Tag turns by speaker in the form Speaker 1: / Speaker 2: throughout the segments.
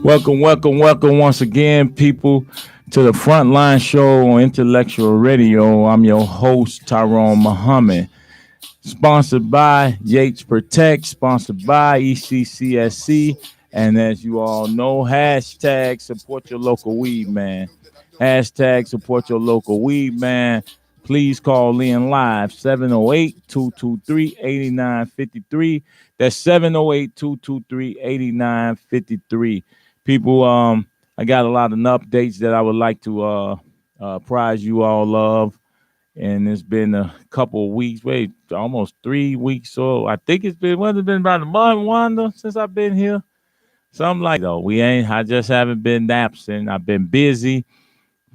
Speaker 1: Welcome once again, people, to the Frontline show on Intellectual Radio. I'm your host, Tyrone Muhammad. Sponsored by Yates Protect, sponsored by ECCSC, and as you all know, hashtag support your local weed man. Hashtag support your local weed man. Please call in live 708-223-8953. That's 708-223-8953. People, I got a lot of updates that I would like to apprise you all of, and it's been a couple of weeks, almost 3 weeks. So I think it's been about a month, Wanda, since I've been here. Something like though. I just haven't been absent. I've been busy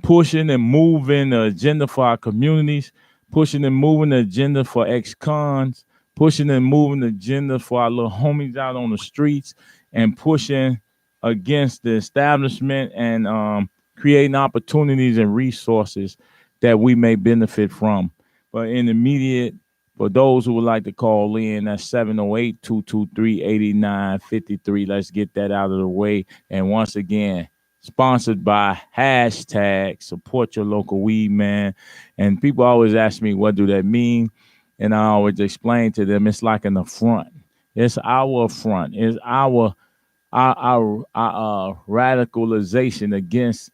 Speaker 1: pushing and moving the agenda for our communities, pushing and moving the agenda for ex-cons, pushing and moving the agenda for our little homies out on the streets, and pushing against the establishment and creating opportunities and resources that we may benefit from. But in the immediate, for those who would like to call in, that's 708-223-8953. Let's get that out of the way. And once again, sponsored by hashtag support your local weed man. And people always ask me, what do that mean? And I always explain to them, it's like an affront. It's our affront. It's our radicalization against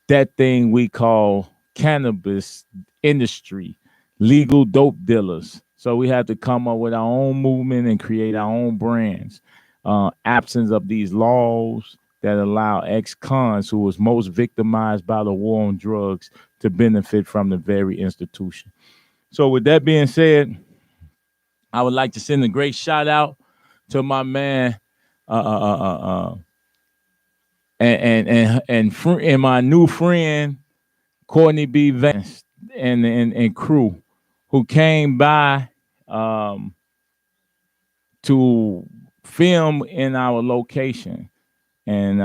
Speaker 1: that thing we call cannabis industry, legal dope dealers. So we have to come up with our own movement and create our own brands. Absence of these laws that allow ex-cons who was most victimized by the war on drugs to benefit from the very institution. So with that being said, I would like to send a great shout out to my man and my new friend Courtney B. Vance and crew who came by to film in our location. And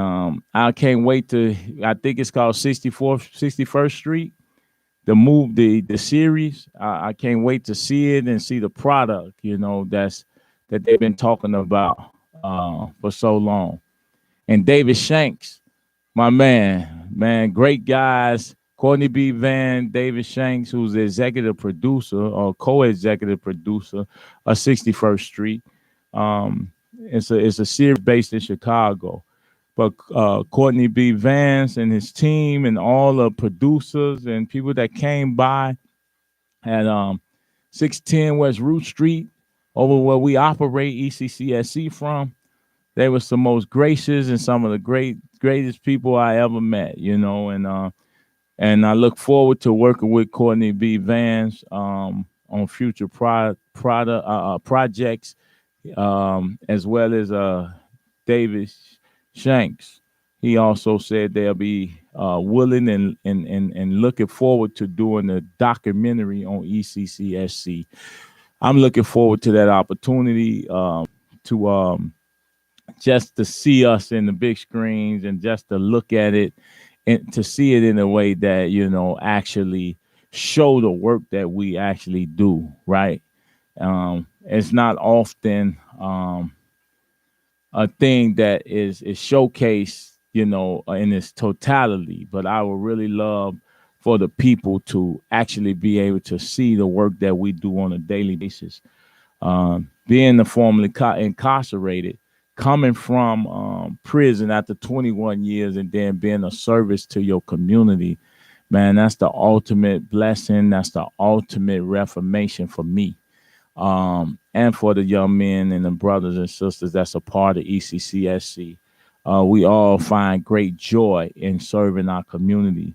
Speaker 1: I can't wait I think it's called 61st Street, the series. I can't wait to see it and see the product, that they've been talking about for so long. And David Shanks, my man, great guys. Courtney B. Van, David Shanks, who's the executive producer or co-executive producer of 61st Street. It's a series based in Chicago. But Courtney B. Vance and his team and all the producers and people that came by at 610 West Root Street, over where we operate ECCSC from, they were some most gracious and some of the greatest people I ever met, and I look forward to working with Courtney B. Vance on future projects, as well as David Shanks. He also said they'll be willing and looking forward to doing a documentary on ECCSC. I'm looking forward to that opportunity to just to see us in the big screens and just to look at it and to see it in a way that, actually show the work that we actually do, right? It's not often a thing that is showcased, in its totality. But I would really love for the people to actually be able to see the work that we do on a daily basis. Being the formerly incarcerated, coming from prison after 21 years and then being a service to your community, man, that's the ultimate blessing. That's the ultimate reformation for me. And for the young men and the brothers and sisters that's a part of ECCSC. We all find great joy in serving our community.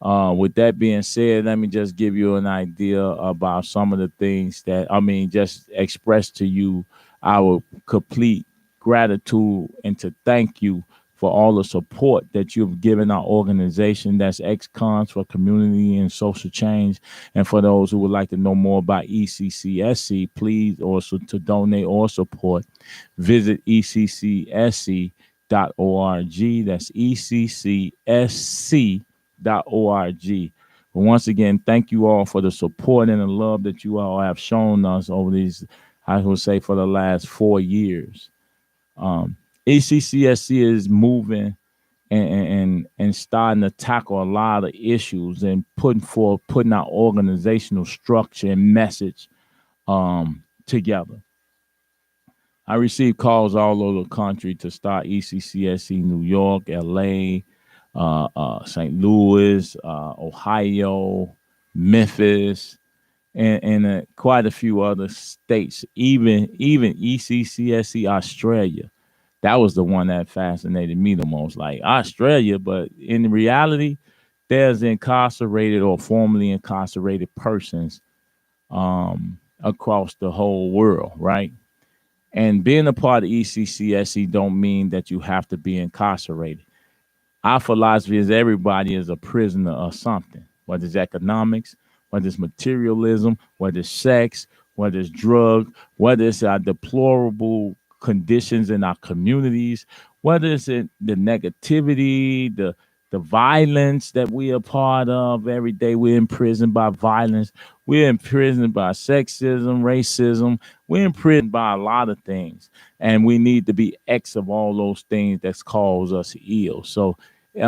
Speaker 1: With that being said, let me just give you an idea about some of the things just express to you our complete gratitude and to thank you for all the support that you've given our organization, that's ex-cons for community and social change. And for those who would like to know more about ECCSC, please also to donate or support, visit ECCSC.org. That's ECCSC.org. But once again, thank you all for the support and the love that you all have shown us over these, I would say, for the last 4 years. ECCSC is moving and starting to tackle a lot of issues and putting our organizational structure and message together. I receive calls all over the country to start ECCSC, New York, LA, St. Louis, Ohio, Memphis, and quite a few other states, even ECCSC Australia. That was the one that fascinated me the most, like Australia. But in reality, there's incarcerated or formerly incarcerated persons across the whole world, right? And being a part of ECCSC don't mean that you have to be incarcerated. Our philosophy is everybody is a prisoner of something, whether it's economics, whether it's materialism, whether it's sex, whether it's drug, whether it's our deplorable conditions in our communities, whether it's in the negativity, the violence that we are part of every day. We're imprisoned by violence. We're imprisoned by sexism, racism. We're imprisoned by a lot of things. And we need to be X of all those things that's cause us ill. So you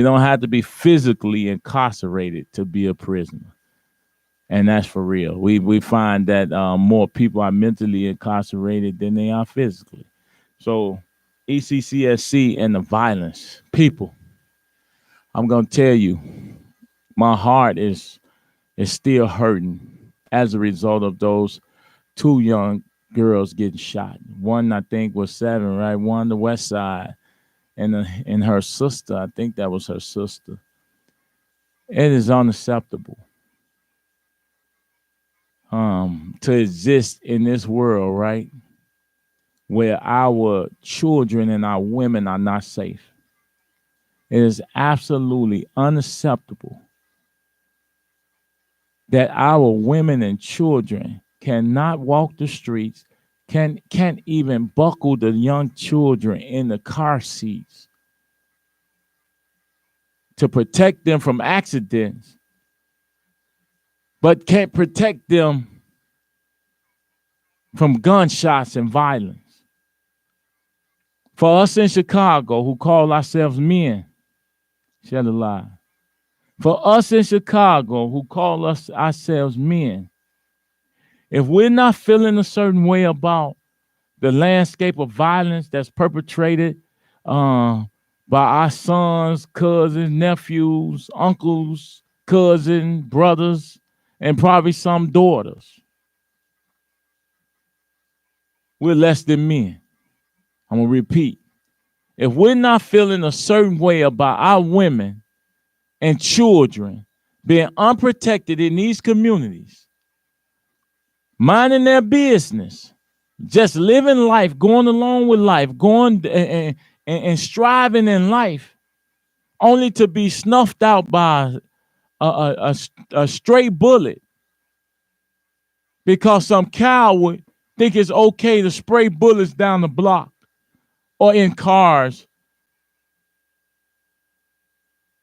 Speaker 1: don't have to be physically incarcerated to be a prisoner. And that's for real. We find that more people are mentally incarcerated than they are physically. So ECCSC and the violence, people, I'm going to tell you, my heart is still hurting as a result of those two young girls getting shot. One, I think, was 7, right? One, the West Side, and her sister, I think that was her sister. It is unacceptable to exist in this world, right, where our children and our women are not safe. It is absolutely unacceptable that our women and children cannot walk the streets, can't even buckle the young children in the car seats to protect them from accidents, but can't protect them from gunshots and violence. For us in Chicago who call ourselves men, shed a lie. For us in Chicago who call us ourselves men, if we're not feeling a certain way about the landscape of violence that's perpetrated by our sons, cousins, nephews, uncles, cousins, brothers, and probably some daughters, we're less than men. I'm going to repeat. If we're not feeling a certain way about our women and children being unprotected in these communities, minding their business, just living life, going along with life, going and striving in life, only to be snuffed out by a stray bullet because some coward think it's okay to spray bullets down the block or in cars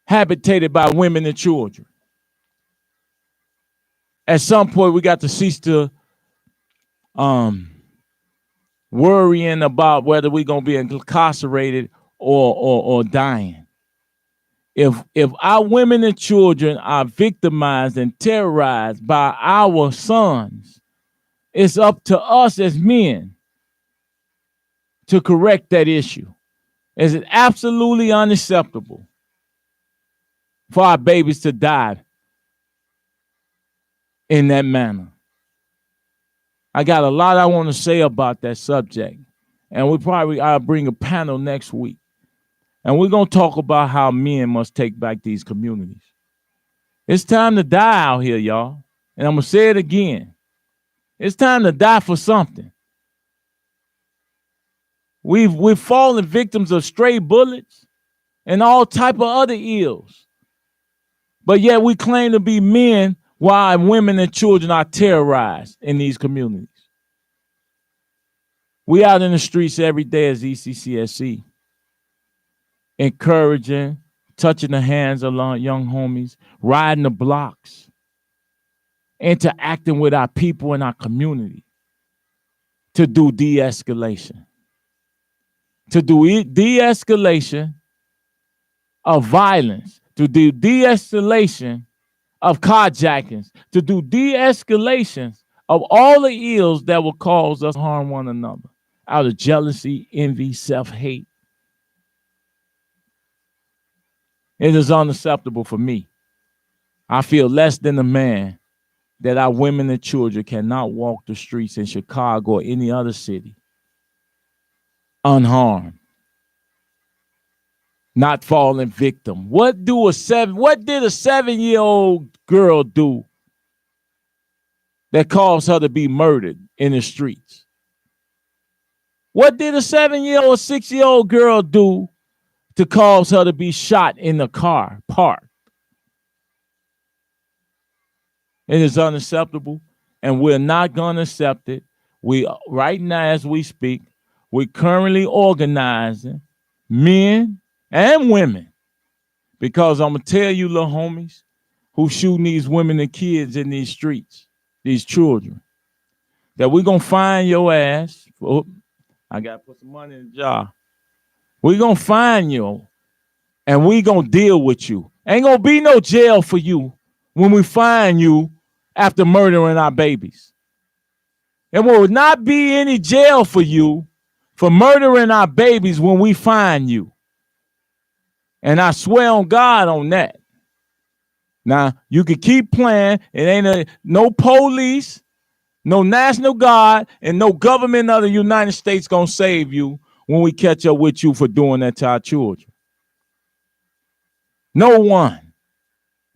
Speaker 1: habitated by women and children. At some point, we got to cease to worrying about whether we're gonna be incarcerated or dying. If our women and children are victimized and terrorized by our sons, it's up to us as men to correct that issue. It's absolutely unacceptable for our babies to die in that manner. I got a lot I want to say about that subject, and I'll bring a panel next week, and we're gonna talk about how men must take back these communities. It's time to die out here, y'all, and I'm gonna say it again. It's time to die for something. We've fallen victims of stray bullets and all type of other ills, but yet we claim to be men while women and children are terrorized in these communities. We out in the streets every day as ECCSC, encouraging, touching the hands of young homies, riding the blocks, interacting with our people in our community to do de-escalation. to do de-escalation of violence, to do de-escalation of carjackings, to do de-escalations of all the ills that will cause us to harm one another out of jealousy, envy, self-hate. It is unacceptable for me. I feel less than a man that our women and children cannot walk the streets in Chicago or any other city unharmed, not falling victim. What did a 7-year-old girl do that caused her to be murdered in the streets? What did a 7-year-old, 6-year-old girl do to cause her to be shot in the car parked? It is unacceptable, and we're not going to accept it. We right now, as we speak, we're currently organizing men and women, because I'm gonna tell you, little homies, who shooting these women and kids in these streets, these children, that we're gonna find your ass. Oh, I gotta put some money in the jar. We're gonna find you, and we gonna deal with you. Ain't gonna be no jail for you when we find you after murdering our babies. There will not be any jail for you for murdering our babies when we find you. And I swear on God on that. Now, you can keep playing. It ain't no police, no National Guard, and no government of the United States gonna save you when we catch up with you for doing that to our children. No one.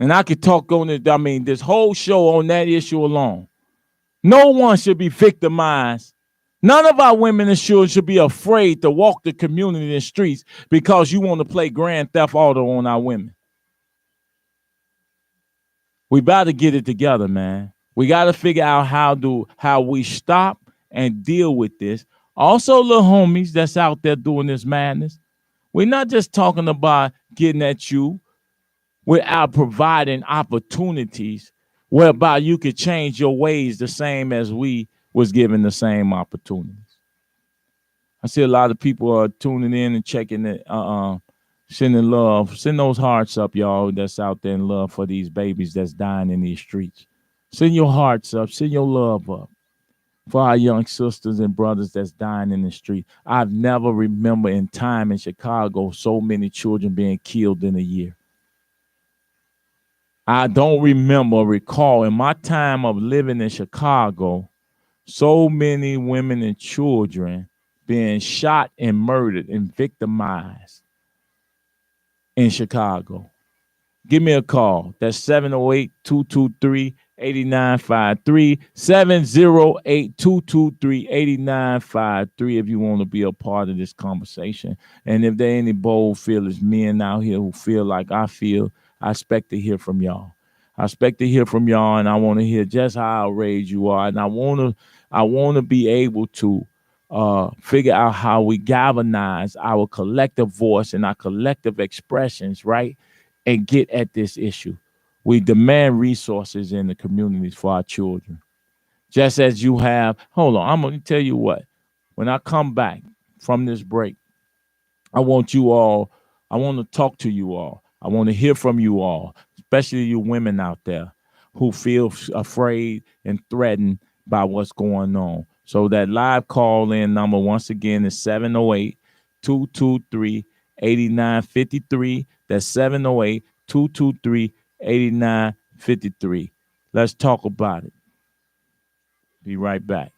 Speaker 1: And I could talk on it, this whole show on that issue alone. No one should be victimized. None of our women and children should be afraid to walk the community in the streets because you want to play Grand Theft Auto on our women. We about to get it together, man. We got to figure out how we stop and deal with this. Also, little homies that's out there doing this madness, we're not just talking about getting at you. We're out providing opportunities whereby you could change your ways the same as we was given the same opportunities. I see a lot of people are tuning in and checking it, sending love. Send those hearts up, y'all, that's out there in love for these babies that's dying in these streets. Send your hearts up. Send your love up for our young sisters and brothers that's dying in the street. I've never remember in time in Chicago so many children being killed in a year. I don't recall in my time of living in Chicago, so many women and children being shot and murdered and victimized in Chicago. Give me a call. That's 708-223-8953, 708-223-8953 if you want to be a part of this conversation. And if there are any bold, fearless men out here who feel like I feel, I expect to hear from y'all. And I want to hear just how outraged you are. And I want to be able to figure out how we galvanize our collective voice and our collective expressions, right? And get at this issue. We demand resources in the communities for our children. Just as you have, hold on, I'm going to tell you what. When I come back from this break, I want to talk to you all. I want to hear from you all, especially you women out there who feel afraid and threatened by what's going on. So that live call-in number, once again, is 708-223-8953. That's 708-223-8953. Let's talk about it. Be right back.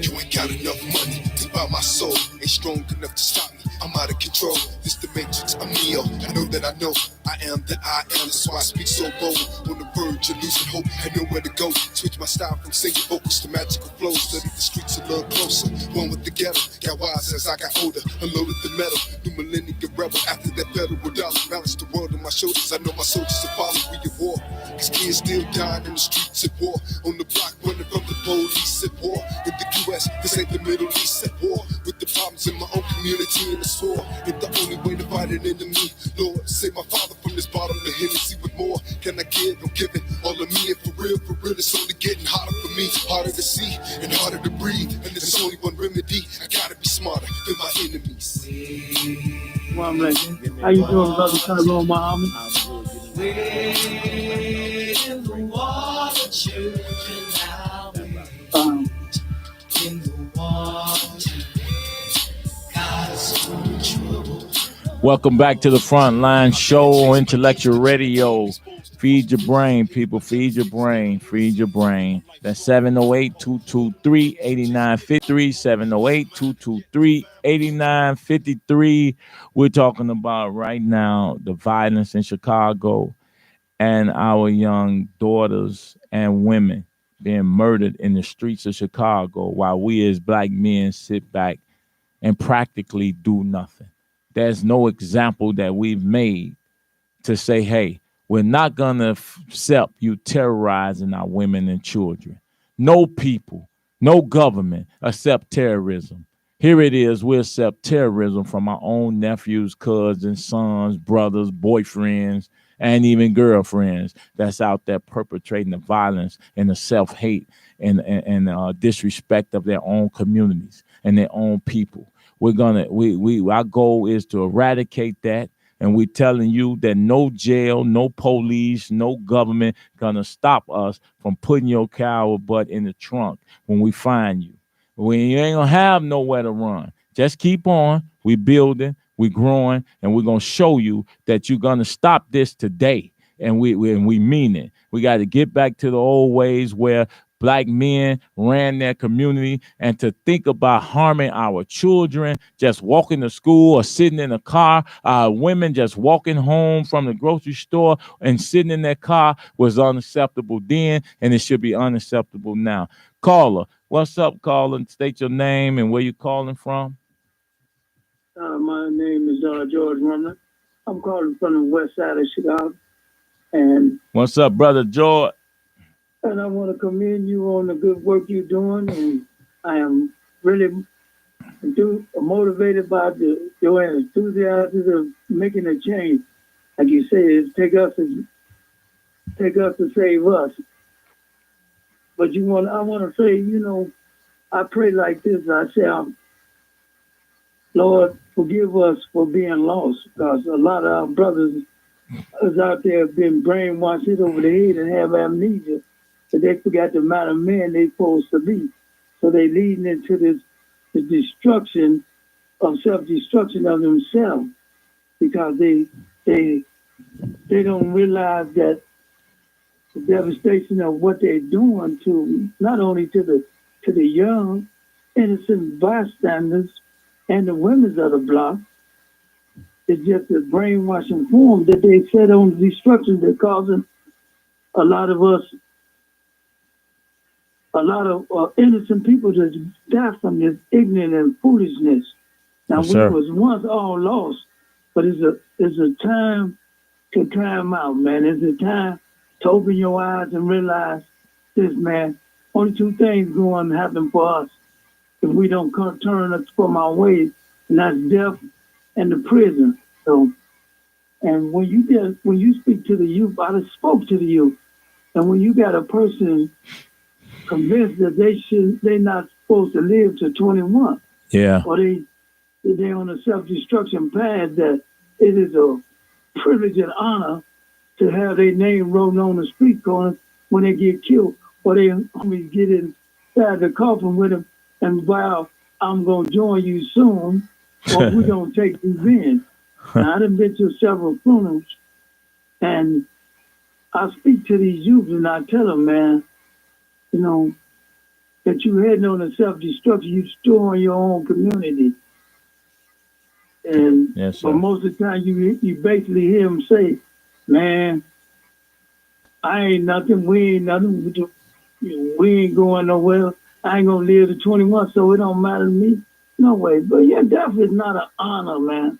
Speaker 2: You ain't got enough money to buy my soul ain't strong enough to stop me. I'm out of control. This the matrix, I'm Neo. I know that I know I am that I am. That's why I speak so bold. On the verge of losing hope, I know where to go. Switch my style from singing vocals to magical flows. Study the streets a little closer. One with the ghetto. Got wise as I got older. Unloaded the metal. New millennium rebel. After that federal dollar. Balance the world on my shoulders. I know my soldiers are following. We at war. Cause kids still dying in the streets at war. On the block running from the police at war. In the US, this ain't the Middle East at war. With the problems in my own community and the sword. It's the only way to fight an enemy. Lord, save my father from this bottom of Hennessy. What more can I give? I'm giving all of me. And for real, it's only getting hotter for me. Harder to see and harder to breathe. And there's only one remedy. I gotta be smarter than my enemies.
Speaker 3: How you doing, brother? Tyrone, my homie?
Speaker 4: In the water, children now. In the water, God is so trouble.
Speaker 1: Welcome back to the Frontline show on Intellectual Radio. Feed your brain, people. Feed your brain. Feed your brain. That's 708-223-8953. 708-223-8953. We're talking about right now the violence in Chicago and our young daughters and women being murdered in the streets of Chicago while we as black men sit back and practically do nothing. There's no example that we've made to say, hey, we're not going to accept you terrorizing our women and children. No people, no government accept terrorism. Here it is, we accept terrorism from our own nephews, cousins, sons, brothers, boyfriends, and even girlfriends that's out there perpetrating the violence and the self-hate and disrespect of their own communities and their own people. Our goal is to eradicate that. And we're telling you that no jail, no police, no government gonna stop us from putting your coward butt in the trunk when we find you. You ain't gonna have nowhere to run. Just keep on. We building, we growing, and we're gonna show you that you're gonna stop this today. And we mean it. We got to get back to the old ways where black men ran their community, and to think about harming our children, just walking to school or sitting in a car, women just walking home from the grocery store and sitting in their car was unacceptable then, and it should be unacceptable now. Caller, what's up, caller? State your name and where you calling from.
Speaker 3: My name is George Rumler. I'm calling from the west side of Chicago. And
Speaker 1: what's up, brother George?
Speaker 3: And I want to commend you on the good work you're doing, and I am really motivated by your enthusiasm of making a change. Like you say, it's take us to save us. But I want to say, I pray like this. I say, Lord, forgive us for being lost, because a lot of our brothers is out there have been brainwashed over the head and have amnesia. So they forgot the amount of men they're supposed to be. So they leading into the destruction of self-destruction of themselves, because they don't realize that the devastation of what they're doing to not only to the young, innocent bystanders and the women of the block. It's just a brainwashing form that they set on the destruction that's causing a lot of innocent people to die from this ignorance and foolishness. Now,
Speaker 1: yes, we
Speaker 3: was once all lost, but it's a time to time out, man. It's a time to open your eyes and realize this, man. Only two things going to happen for us if we don't turn us from our ways, and that's death and the prison. So, and when you speak to the youth, I just spoke to the youth, and when you got a person convinced that they're not supposed to live to 21,
Speaker 1: yeah,
Speaker 3: or they're on a self-destruction path, that it is a privilege and honor to have their name wrote on the street corner when they get killed, or they homies get inside the coffin with them and vow, I'm going to join you soon, or we're going to take revenge. Now, I done been to several funerals, and I speak to these youth and I tell them, man, that you heading on a self-destruction, you destroying your own community. And
Speaker 1: Yes,
Speaker 3: but
Speaker 1: sir.
Speaker 3: most of the time, you basically hear him say, "Man, I ain't nothing. We ain't nothing. We ain't going nowhere. I ain't gonna live to 21, so it don't matter to me." No way. But yeah, death is not an honor, man.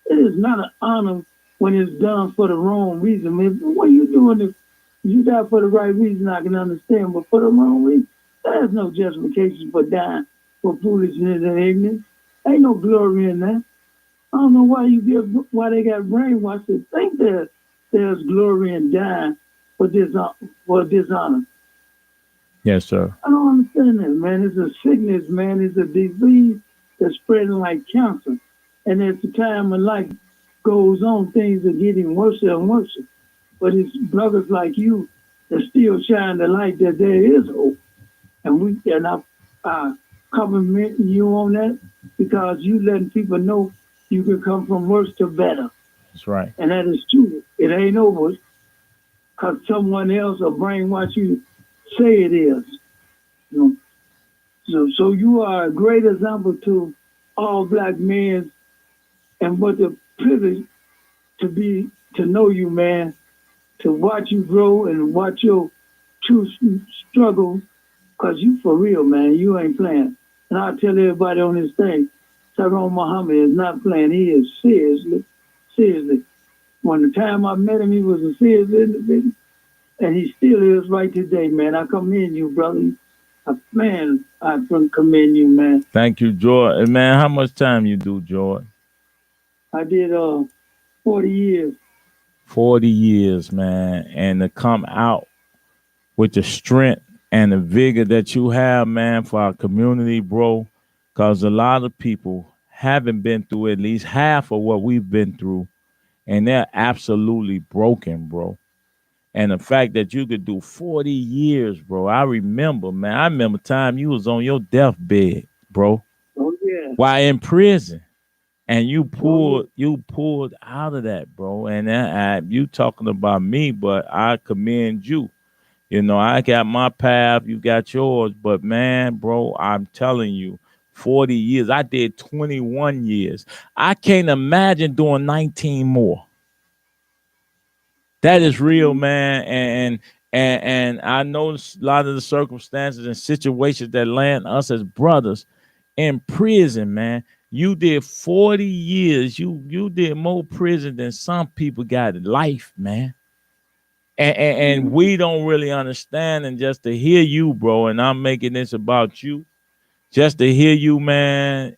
Speaker 3: It is not an honor when it's done for the wrong reason. Man, when you doing it, you die for the right reason, I can understand. But for the wrong reason, there's no justification for dying for foolishness and ignorance. Ain't no glory in that. I don't know why they got brainwashed to think that there's glory in dying for dishonor.
Speaker 1: Yes, sir.
Speaker 3: I don't understand that, man. It's a sickness, man. It's a disease that's spreading like cancer. And as the time of life goes on, things are getting worse and worse. But it's brothers like you that still shine the light that there is hope. And I compliment you on that because you letting people know you can come from worse to better.
Speaker 1: That's right.
Speaker 3: And that is true. It ain't over because someone else will brainwash you say it is. You know? So you are a great example to all black men and what the privilege to know you, man, to watch you grow and watch your true struggle, because you for real, man. You ain't playing. And I tell everybody on this thing, Tyrone Muhammad is not playing. He is seriously. When the time I met him, he was a serious individual, and he still is right today, man. I commend you, brother. I commend you, man.
Speaker 1: Thank you, George. And man, how much time you do, George?
Speaker 3: I did 40 years.
Speaker 1: 40 years, man. And to come out with the strength and the vigor that you have, man, for our community, bro. Because a lot of people haven't been through at least half of what we've been through. And they're absolutely broken, bro. And the fact that you could do 40 years, bro. I remember, man. I remember time you was on your deathbed, bro,
Speaker 3: Oh yeah.
Speaker 1: while in prison. And
Speaker 3: Oh yeah.
Speaker 1: you pulled out of that, bro. And you talking about me, but I commend you. You know, I got my path, you got yours. But man, bro, I'm telling you, 40 years. I did 21 years. I can't imagine doing 19 more. That
Speaker 3: Yeah.
Speaker 1: is real, man. And I know a lot of the circumstances and situations that land us as brothers in prison, man. You did 40 years. You did more prison than some people got in life, man. And we don't really understand. And just to hear you, bro, and I'm making this about you, just to hear you, man,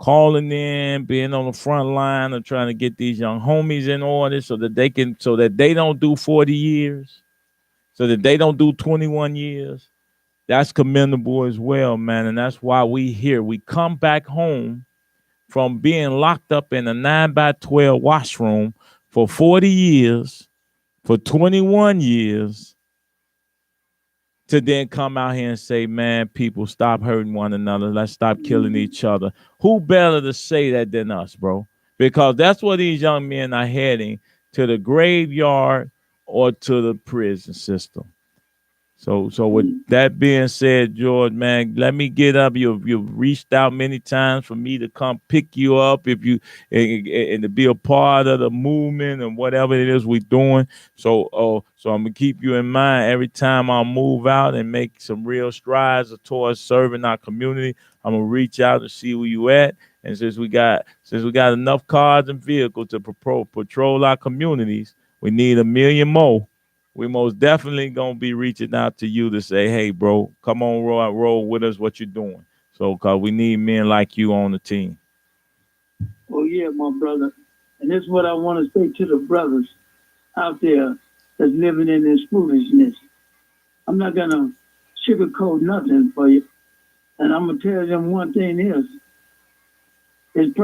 Speaker 1: calling in, being on the front line of trying to get these young homies in order so that they don't do 40 years, so that they don't do 21 years. That's commendable as well, man. And that's why we here. We come back home from being locked up in a 9x12 washroom for 40 years, for 21 years, to then come out here and say, man, people, stop hurting one another. Let's stop killing each other. Who better to say that than us, bro? Because that's where these young men are heading, to the graveyard or to the prison system. So with that being said, George, man, let me get up. You've reached out many times for me to come pick you up if you and to be a part of the movement and whatever it is we're doing. So I'm gonna keep you in mind every time I move out and make some real strides towards serving our community. I'm gonna reach out and see where you at. And since we got enough cars and vehicles to patrol our communities, we need a million more. We most definitely gonna be reaching out to you to say, hey, bro, come on, roll with us. What you doing? So, cause we need men like you on the team.
Speaker 3: Oh yeah, my brother. And this is what I want to say to the brothers out there that's living in this foolishness. I'm not gonna sugarcoat nothing for you. And I'm gonna tell them one thing is it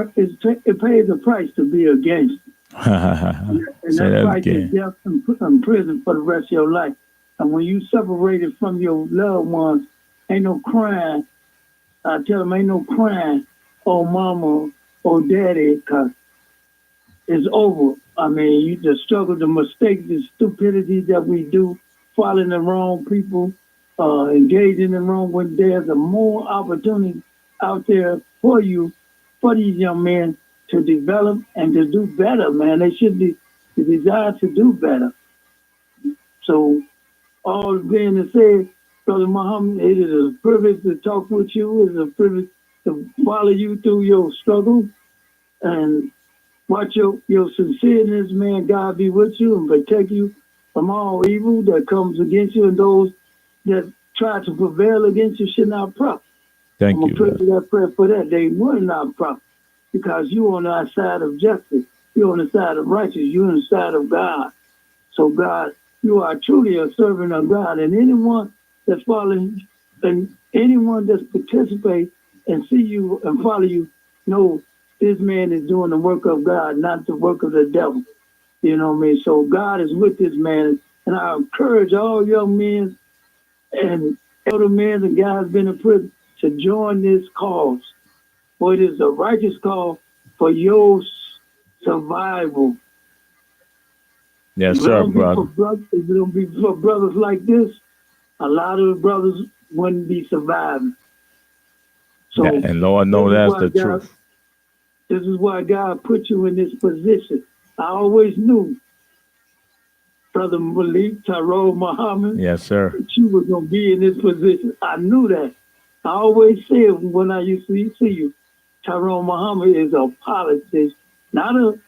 Speaker 3: pays a price to be a gangster. And
Speaker 1: Say
Speaker 3: that
Speaker 1: that
Speaker 3: price is
Speaker 1: again.
Speaker 3: death and put in prison for the rest of your life. And when you separated from your loved ones, ain't no crying. I tell them ain't no crying, oh mama, oh daddy, because it's over. I mean, you the struggle, the mistakes, the stupidity that we do, following the wrong people, engaging in wrong when there's a more opportunity out there for you for these young men to develop and to do better, man. They should be the desire to do better. So all being said, Brother Muhammad, it is a privilege to talk with you. It is a privilege to follow you through your struggle and watch your sincereness, man. God be with you and protect you from all evil that comes against you, and those that try to prevail against you should not prosper.
Speaker 1: Thank
Speaker 3: I'm
Speaker 1: you.
Speaker 3: going to pray for that prayer for that. They will not prosper because you're on our side of justice. You're on the side of righteousness. You're on the side of God. So, God, you are truly a servant of God. And anyone that's following and anyone that's participate and see you and follow you, know this man is doing the work of God, not the work of the devil. You know what I mean? So God is with this man. And I encourage all young men and elder men and guys been in prison to join this cause. For it is a righteous cause for your survival.
Speaker 1: Yes, sir, brother.
Speaker 3: If it don't be for brothers like this, a lot of the brothers wouldn't be surviving. So,
Speaker 1: yeah, and Lord knows that's the truth.
Speaker 3: This is why God put you in this position. I always knew, Brother Malik, Tyrone Muhammad,
Speaker 1: yes, sir,
Speaker 3: that you were going to be in this position. I knew that. I always said when I used to see you, Tyrone Muhammad is a politician, not an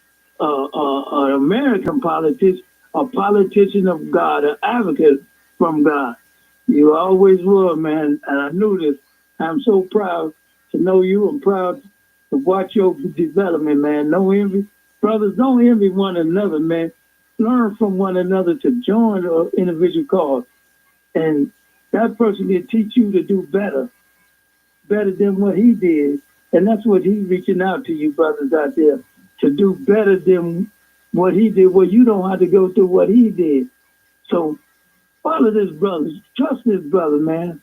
Speaker 3: American politician, a politician of God, an advocate from God. You always were, man, and I knew this. I'm so proud to know you. I'm proud to watch your development, man. No envy. Brothers, don't envy one another, man. Learn from one another to join an individual cause. And that person can teach you to do better than what he did. And that's what he's reaching out to you brothers out there, to do better than what he did. Well, you don't have to go through what he did. So follow this brother. Trust this brother, man.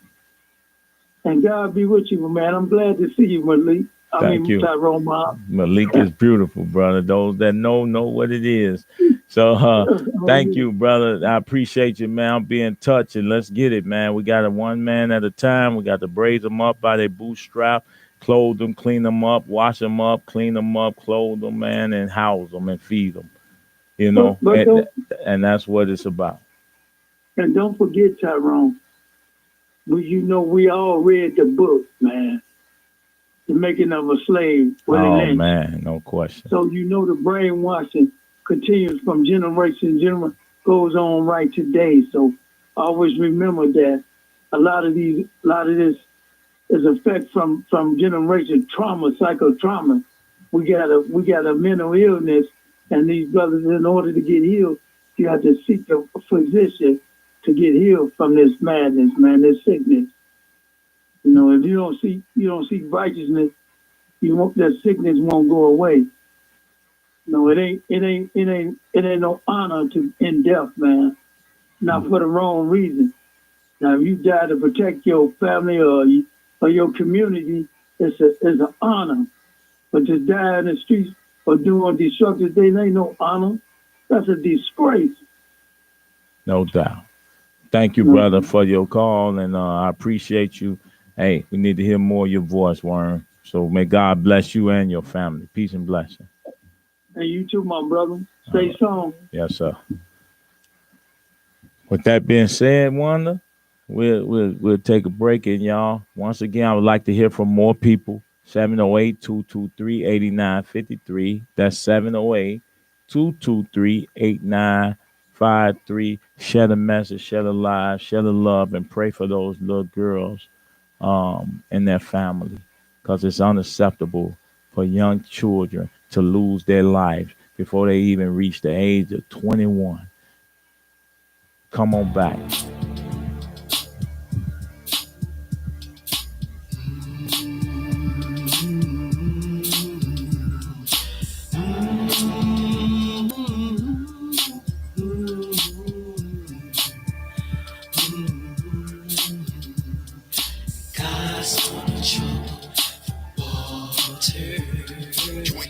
Speaker 3: And God be with you, man. I'm glad to see you, Malik.
Speaker 1: Thank you.
Speaker 3: Tyrone Muhammad.
Speaker 1: Malik is beautiful, brother. Those that know what it is. So thank you, brother. I appreciate you, man. I'll be in touch and let's get it, man. We got it one man at a time. We got to braid them up by their bootstrap, clothe them, clean them up, wash them up, clean them up, clothe them, man, and house them and feed them. You know, and that's what it's about.
Speaker 3: And don't forget, Tyrone, we all read the book, man. The Making of a Slave.
Speaker 1: Oh, man, no question.
Speaker 3: So the brainwashing continues from generation to generation, goes on right today. So always remember that a lot of this is effect from generation trauma, psychotrauma. We got a mental illness, and these brothers, in order to get healed, you have to seek a physician to get healed from this madness, man, this sickness. If you don't seek righteousness, that sickness won't go away. It ain't no honor in death, man. Not for the wrong reason. Now, if you die to protect your family or your community, it's an honor. But to die in the streets or doing destructive things ain't no honor. That's a disgrace.
Speaker 1: No doubt. Thank you, brother, for your call, and I appreciate you. Hey, we need to hear more of your voice, Warren. So may God bless you and your family. Peace and blessing.
Speaker 3: And you too, my brother. Stay strong.
Speaker 1: Yes, sir. With that being said, Wanda, we'll take a break, and y'all, once again, I would like to hear from more people. 708-223-8953. That's 708-223-8953. Share the message, share the live, share the love, and pray for those little girls and their family, because it's unacceptable for young children to lose their lives before they even reach the age of 21. Come on back.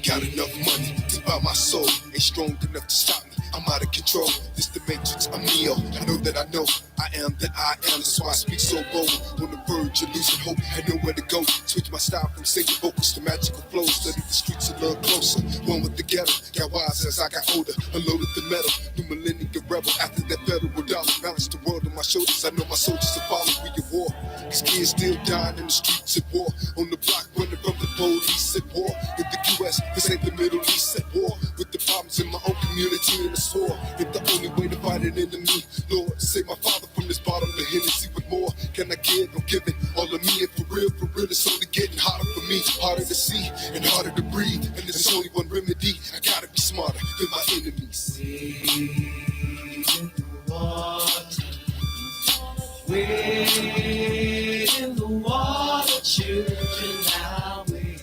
Speaker 2: Got enough money to buy my soul, ain't strong enough to stop me. I'm out of control. This the matrix, I'm Neo. I know that I know I am that I am. That's why I speak so bold. On the verge of losing hope, I know where to go. Switch my style from singing vocals to magical flows. Study the streets a little closer. One with the ghetto. Got wise as I got older. Unloaded the metal. New millennium rebel. After that federal dollar. Balanced the world on my shoulders. I know my soldiers will follow. We at war. These kids still dying in the streets at war. On the block running from the police at war. In the US, this ain't the Middle East at war. With the problems in my own community and the sword. If the only way to fight an enemy, Lord, save my father from this bottom of Hennessy. What more can I give? I'm giving all of me. And for real, it's only getting harder for me. Harder to see and harder to breathe. And there's only one remedy. I gotta be smarter than my enemies.
Speaker 4: In the water, wade in the water, children, now wade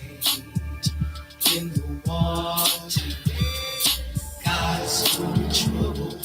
Speaker 4: in the water. God's in trouble.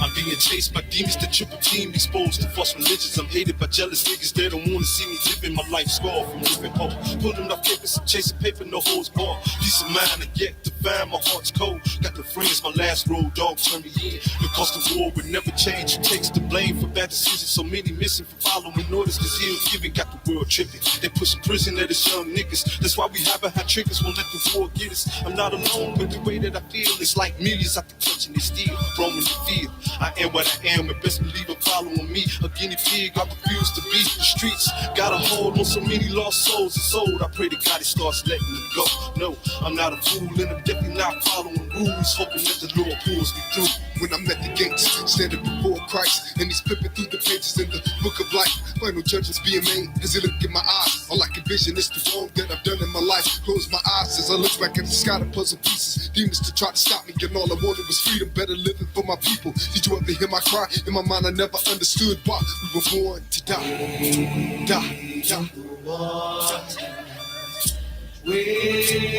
Speaker 5: I'm being chased by demons that triple team, exposed to false religions. I'm hated by jealous niggas that don't wanna see me living my life scarred from living hope. Pulling off papers, chasing paper, no holds barred. Peace of mind, I get to find my heart's cold. Got the friends, my last road dog turned me in. Because the war would never change. Who takes the blame for bad decisions? So many missing for following orders. Cause he'll give it, got the world tripping. They pushing prison at us young niggas. That's why we haven't had triggers, won't let the war get us. I'm not alone with the way that I feel. It's like millions out the clutching this steel, roaming the field. I am what I am, and best believe I'm following me. A guinea pig, I refuse to be. The streets got a hold on so many lost souls and sold. I pray to God he starts letting them go. No, I'm not a fool, and I'm definitely not following rules. Hoping that the Lord pulls me through.
Speaker 2: When I'm at the gates, standing before Christ, and he's flipping through the pages in the book of life. Final judgments being made as he look in my eyes. All I can vision is the wrong that I've done in my life. Close my eyes as I look back at the sky to puzzle pieces. Demons to try to stop me, and all I wanted was freedom, better living for my people. Did you ever hear my cry? In my mind, I never understood why we were born to die. Die.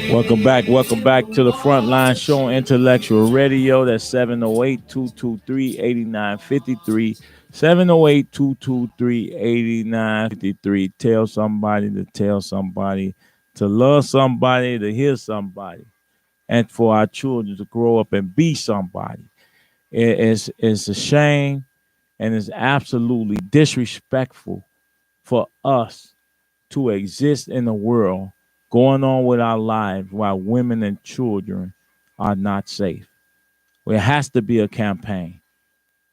Speaker 1: Welcome back to the Frontline Show on Intellectual Radio. That's 708-223-8953. 708-223-8953. Tell somebody to tell somebody, to love somebody, to hear somebody, and for our children to grow up and be somebody. It's a shame and it's absolutely disrespectful for us to exist in the world going on with our lives while women and children are not safe. Well, it has to be a campaign.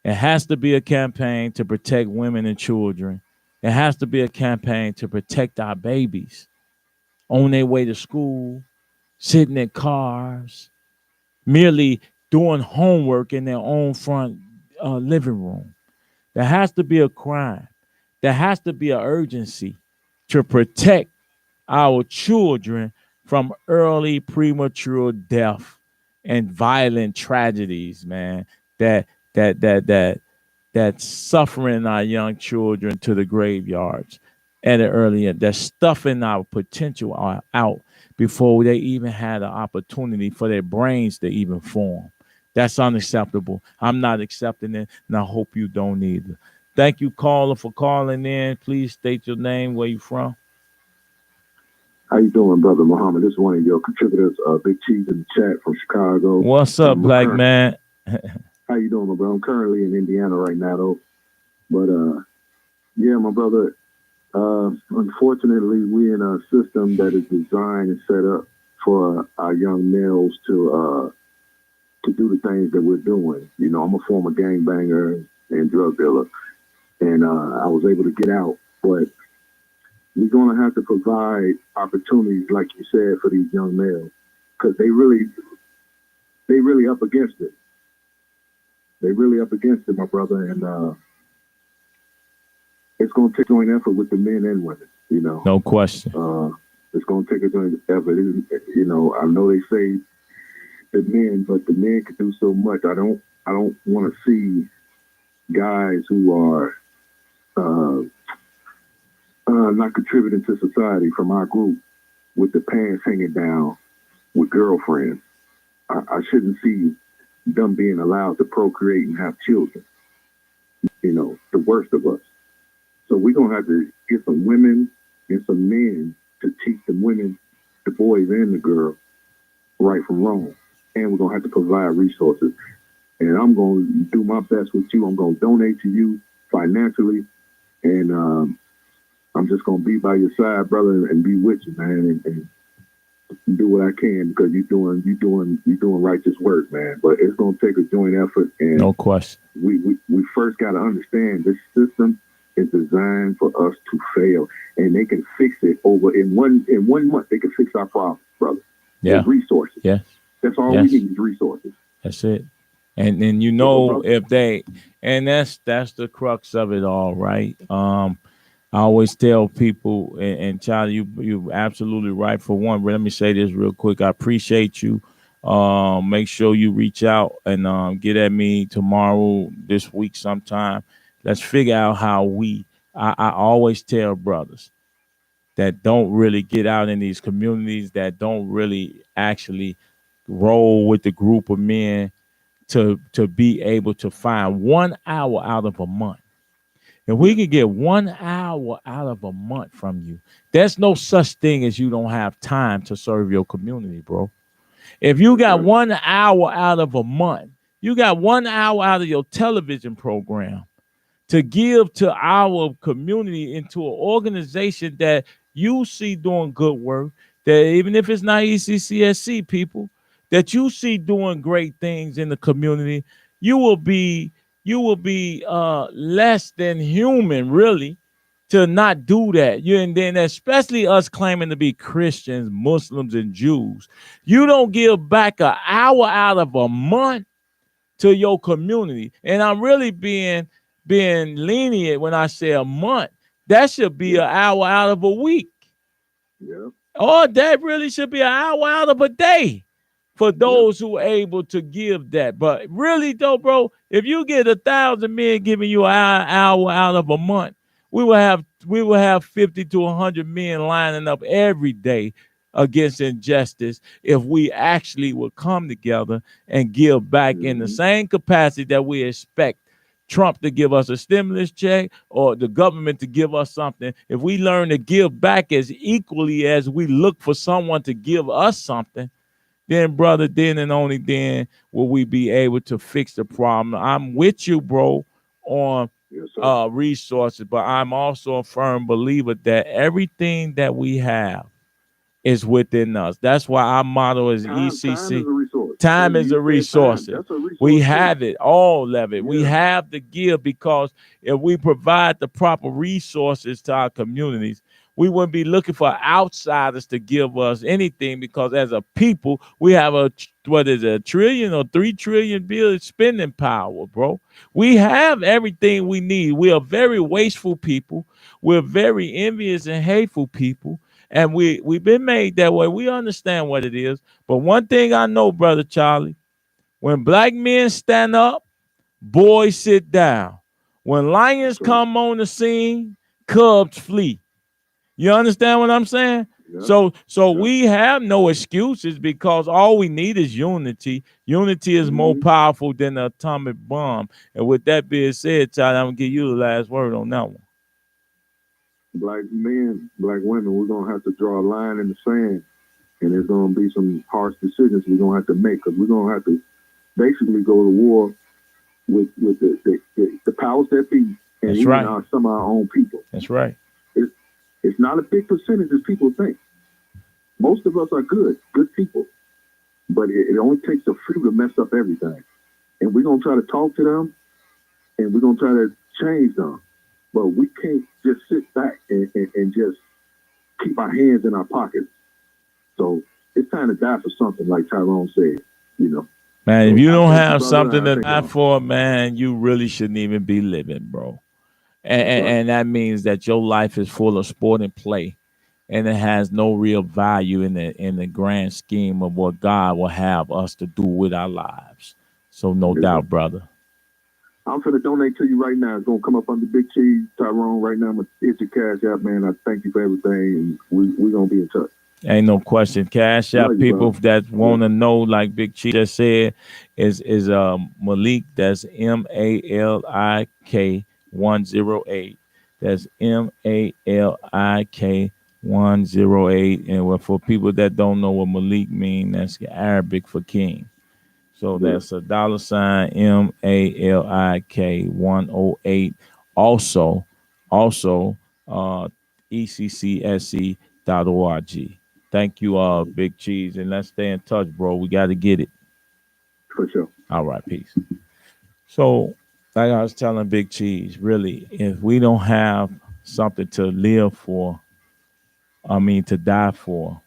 Speaker 1: It has to be a campaign to protect women and children. It has to be a campaign to protect our babies on their way to school, sitting in cars, merely doing homework in their own front living room. There has to be a crime. There has to be an urgency to protect our children from early premature death and violent tragedies, man, that's suffering our young children to the graveyards at an early end. That's stuffing our potential out before they even had an opportunity for their brains to even form. That's unacceptable. I'm not accepting it, and I hope you don't either. Thank you, caller, for calling in. Please state your name, where you from.
Speaker 6: How you doing, Brother Muhammad? This is one of your contributors, Big Cheese in the chat from Chicago.
Speaker 1: What's up, black man?
Speaker 6: How you doing, my brother? I'm currently in Indiana right now, though. But, yeah, my brother, unfortunately, we're in a system that is designed and set up for our young males to do the things that we're doing. You know, I'm a former gangbanger and drug dealer, and I was able to get out, but we're going to have to provide opportunities, like you said, for these young males, because they really up against it. They really up against it, my brother, and it's going to take joint effort with the men and women. You know,
Speaker 1: no question.
Speaker 6: It's going to take a joint effort. You know, I know they say the men, but the men can do so much. I don't want to see guys who are not contributing to society from our group with the pants hanging down with girlfriends. I shouldn't see them being allowed to procreate and have children. You know, the worst of us. So we're going to have to get some women and some men to teach the women, the boys and the girls, right from wrong. And we're going to have to provide resources. and I'm going to do my best with you. I'm going to donate to you financially, and I'm just going to be by your side, brother, and be with you, man, and do what I can, because you're doing righteous work, man. But it's going to take a joint effort, and
Speaker 1: no question.
Speaker 6: We first got to understand this system is designed for us to fail, and they can fix it in 1 month. They can fix our problem, brother.
Speaker 1: Yeah,
Speaker 6: with resources.
Speaker 1: Yes,
Speaker 6: that's all we need is resources.
Speaker 1: That's it. And you know, if they, and that's the crux of it all, right? I always tell people, and Charlie, you absolutely right. For one, but let me say this real quick. I appreciate you. Make sure you reach out and get at me tomorrow, this week sometime. Let's figure out how I always tell brothers that don't really get out in these communities, that don't really actually roll with the group of men, to be able to find 1 hour out of a month. If we can get 1 hour out of a month from you, there's no such thing as you don't have time to serve your community, bro. If you got 1 hour out of a month, you got 1 hour out of your television program to give to our community, into an organization that you see doing good work, that even if it's not ECCSC people, that you see doing great things in the community, you will be less than human, really, to not do that. And then especially us claiming to be Christians, Muslims, and Jews, you don't give back an hour out of a month to your community. And I'm really being lenient when I say a month. That should be an hour out of a week.
Speaker 6: Yeah.
Speaker 1: Or that really should be an hour out of a day for those who are able to give that. But really though, bro, if you get 1,000 men giving you an hour out of a month, we will have 50 to 100 men lining up every day against injustice if we actually would come together and give back in the same capacity that we expect Trump to give us a stimulus check or the government to give us something. If we learn to give back as equally as we look for someone to give us something, then, brother, then and only then will we be able to fix the problem. I'm with you, bro, on resources, but I'm also a firm believer that everything that we have is within us. That's why our motto is ECC. Time is a resource. We have it, all of it. Yeah. We have to give, because if we provide the proper resources to our communities, we wouldn't be looking for outsiders to give us anything, because as a people, we have a trillion or 3 trillion bill spending power, bro. We have everything we need. We are very wasteful people. We're very envious and hateful people. And we've been made that way. We understand what it is. But one thing I know, Brother Charlie, when black men stand up, boys sit down. When lions come on the scene, cubs flee. You understand what I'm saying? Yeah. So we have no excuses, because all we need is unity. Unity is more powerful than the atomic bomb. And with that being said, Charlie, I'm going to give you the last word on that one.
Speaker 6: Black men, black women, we're going to have to draw a line in the sand, and there's going to be some harsh decisions we're going to have to make, because we're going to have to basically go to war with the powers that be, and even some of our own people.
Speaker 1: That's right.
Speaker 6: It's not a big percentage as people think. Most of us are good people, but it only takes a few to mess up everything. And we're going to try to talk to them, and we're going to try to change them. But we can't just sit back and just keep our hands in our pockets. So it's time to die for something, like Tyrone said,
Speaker 1: Man, if you don't have something to die for, man, you really shouldn't even be living, bro. And that means that your life is full of sport and play, and it has no real value in the grand scheme of what God will have us to do with our lives. So no doubt, brother.
Speaker 6: I'm going to donate to you right now. It's going to come up under Big Cheese, Tyrone. Right now, I'm going to hit your cash out, man. I thank you for everything, and we're going to be in touch.
Speaker 1: Ain't no question. Cash out people that want to know, like Big Cheese just said, is Malik. That's MALIK 108. That's MALIK 108. And for people that don't know what Malik means, that's Arabic for king. So that's a $MALIK 108. Also, ECCSC.org. Thank you, Big Cheese, and let's stay in touch, bro. We got to get it.
Speaker 6: For sure.
Speaker 1: All right, peace. So, like I was telling Big Cheese, really, if we don't have something to live for, to die for,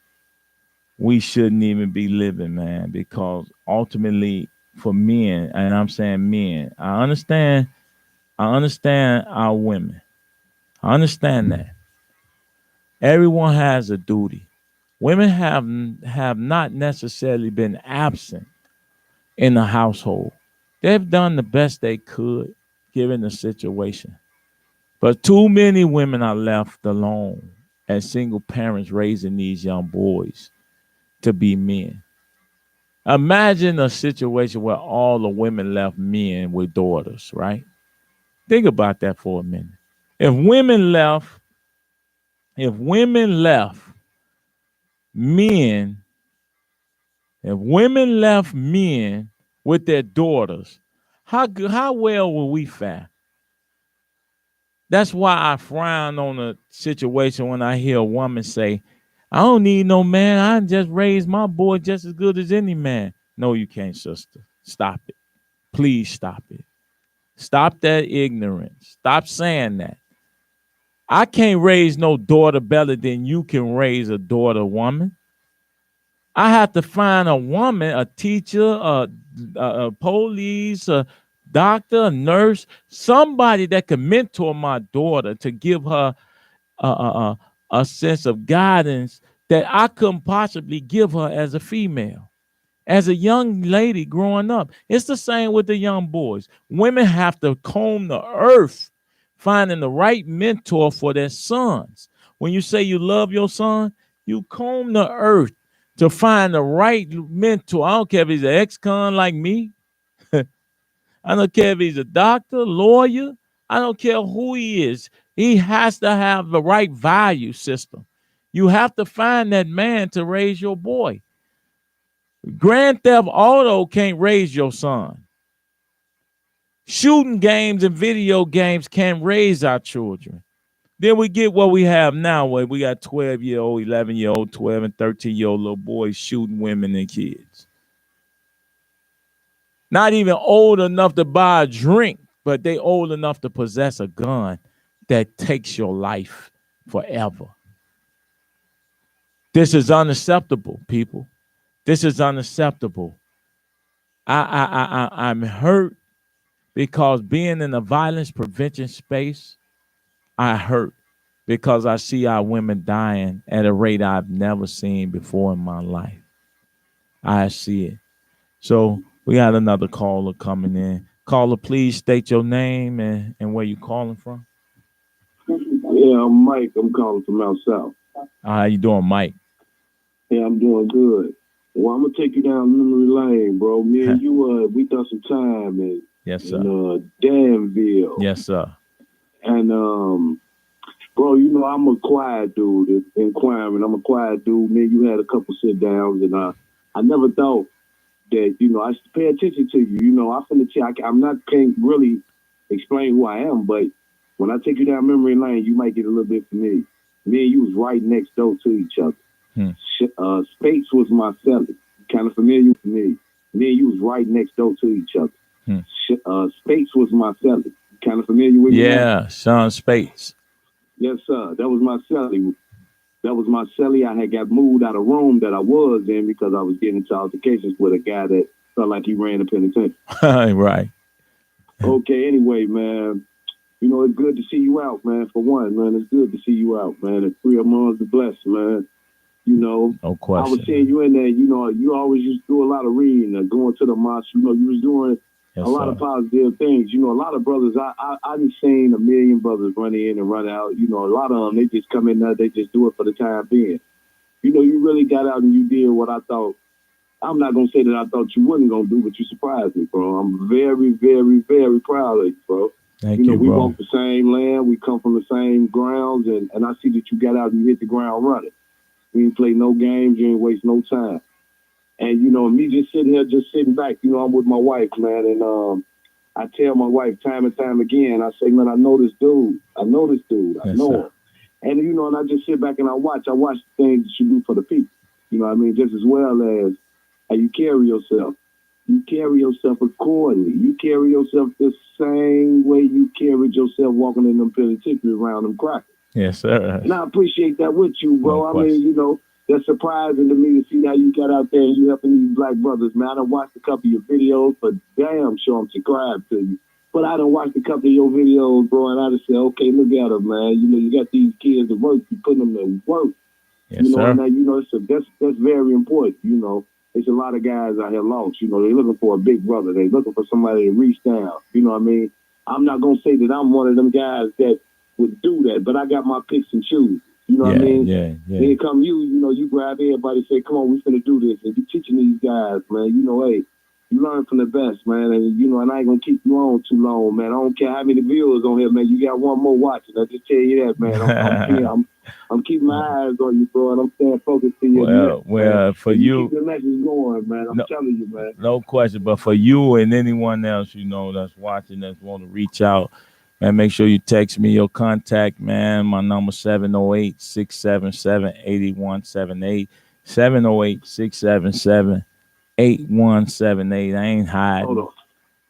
Speaker 1: we shouldn't even be living, man, because ultimately for men, and I'm saying men, I understand our women. I understand that. Everyone has a duty. Women have not necessarily been absent in the household. They've done the best they could given the situation. But too many women are left alone as single parents raising these young boys to be men. Imagine a situation where all the women left men with daughters, right? Think about that for a minute. If women left men, if women left men with their daughters, how well will we fare? That's why I frown on a situation when I hear a woman say, I don't need no man. I just raised my boy just as good as any man. No, you can't, sister. Stop it. Please stop it. Stop that ignorance. Stop saying that. I can't raise no daughter better than you can raise a daughter woman. I have to find a woman, a teacher, a police, a doctor, a nurse, somebody that can mentor my daughter to give her a sense of guidance that I couldn't possibly give her as a female. As a young lady growing up, it's the same with the young boys. Women have to comb the earth, finding the right mentor for their sons. When you say you love your son, you comb the earth to find the right mentor. I don't care if he's an ex-con like me. I don't care if he's a doctor, lawyer. I don't care who he is. He has to have the right value system. You have to find that man to raise your boy. Grand Theft Auto can't raise your son. Shooting games and video games can't raise our children. Then we get what we have now, where we got 12-year-old, 11-year-old, 12 and 13-year-old little boys shooting women and kids. Not even old enough to buy a drink, but they old enough to possess a gun that takes your life forever. This is unacceptable, people. This is unacceptable. I'm hurt because being in the violence prevention space, I hurt because I see our women dying at a rate I've never seen before in my life. I see it. So we got another caller coming in. Caller, please state your name and where you calling from.
Speaker 6: Yeah, I'm Mike. I'm calling from out south.
Speaker 1: How you doing, Mike?
Speaker 6: Yeah, I'm doing good. Well, I'm gonna take you down memory lane, bro. Me and you, we done some time in,
Speaker 1: yes, sir.
Speaker 6: Danville.
Speaker 1: Yes, sir.
Speaker 6: And bro, you know I'm a quiet dude. Inquiring, I'm a quiet dude. Me and you had a couple sit downs, and I never thought that I should pay attention to you. I finna check. Can't really explain who I am, but when I take you down memory lane, you might get a little bit from me. Me and you was right next door to each other. Spates was my celly. Kind of familiar with me. Me and you was right next door to each other. Spates was my celly. Kind of familiar with me?
Speaker 1: Yeah, Sean Spates.
Speaker 6: Yes, sir. That was my celly. I had got moved out of room that I was in because I was getting into altercations with a guy that felt like he ran the penitentiary.
Speaker 1: Right.
Speaker 6: Okay, anyway, man. It's good to see you out, man. For one, man, it's good to see you out, man. And 3 months to bless, man.
Speaker 1: No question.
Speaker 6: I was seeing you in there. You always used to do a lot of reading and going to the mosque. You was doing a lot of positive things. A lot of brothers. I done seen a million brothers run in and run out. A lot of them, they just come in there. They just do it for the time being. You really got out and you did what I thought. I'm not gonna say that I thought you wasn't gonna do, but you surprised me, bro. I'm very, very, very proud of you, bro.
Speaker 1: Thank you,
Speaker 6: we
Speaker 1: bro.
Speaker 6: walk the same land. We come from the same grounds, and I see that you got out and you hit the ground running. You ain't play no games. You ain't waste no time. And, you know, me just sitting here, just sitting back, you know, I'm with my wife, man. And I tell my wife time and time again, I say, man, I know this dude. I know this dude. I know him. And, you know, and I just sit back and I watch the things that you do for the people. You know what I mean? Just as well as how you carry yourself. You carry yourself accordingly. You carry yourself the same way you carried yourself walking in them penitentiary around them crackers.
Speaker 1: Yes, sir.
Speaker 6: And I appreciate that with you, bro.
Speaker 1: No
Speaker 6: I
Speaker 1: question.
Speaker 6: mean, you know, that's surprising to me to see how you got out there and you helping these black brothers, man. I done watched a couple of your videos, but damn sure I'm subscribed to you. But I done watched a couple of your videos, bro, and I just said, okay, look at them, man. You know, you got these kids to work, you putting them to work.
Speaker 1: Yes,
Speaker 6: you know,
Speaker 1: sir.
Speaker 6: and you know, that's very important, you know. There's a lot of guys out here lost. You know, they're looking for a big brother. They're looking for somebody to reach down. You know what I mean? I'm not going to say that I'm one of them guys that would do that, but I got my picks and choose. You know what I mean?
Speaker 1: Yeah.
Speaker 6: Here come you know, you grab everybody, say, come on, we're going to do this. And you're teaching these guys, man, you know, hey, you learn from the best, man. And, you know, and I ain't going to keep you on too long, man. I don't care how many viewers on here, man. You got one more watching. I just tell you that, man. I'm keeping my eyes on you, bro, and I'm staying focused to your
Speaker 1: well, for you,
Speaker 6: keep the message going, man. I'm telling you, man.
Speaker 1: No question. But for you and anyone else, you know, that's watching, that want to reach out, man, make sure you text me your contact, man. My number 708-677-8178. 708-677-8178. I ain't hiding.
Speaker 6: Hold on.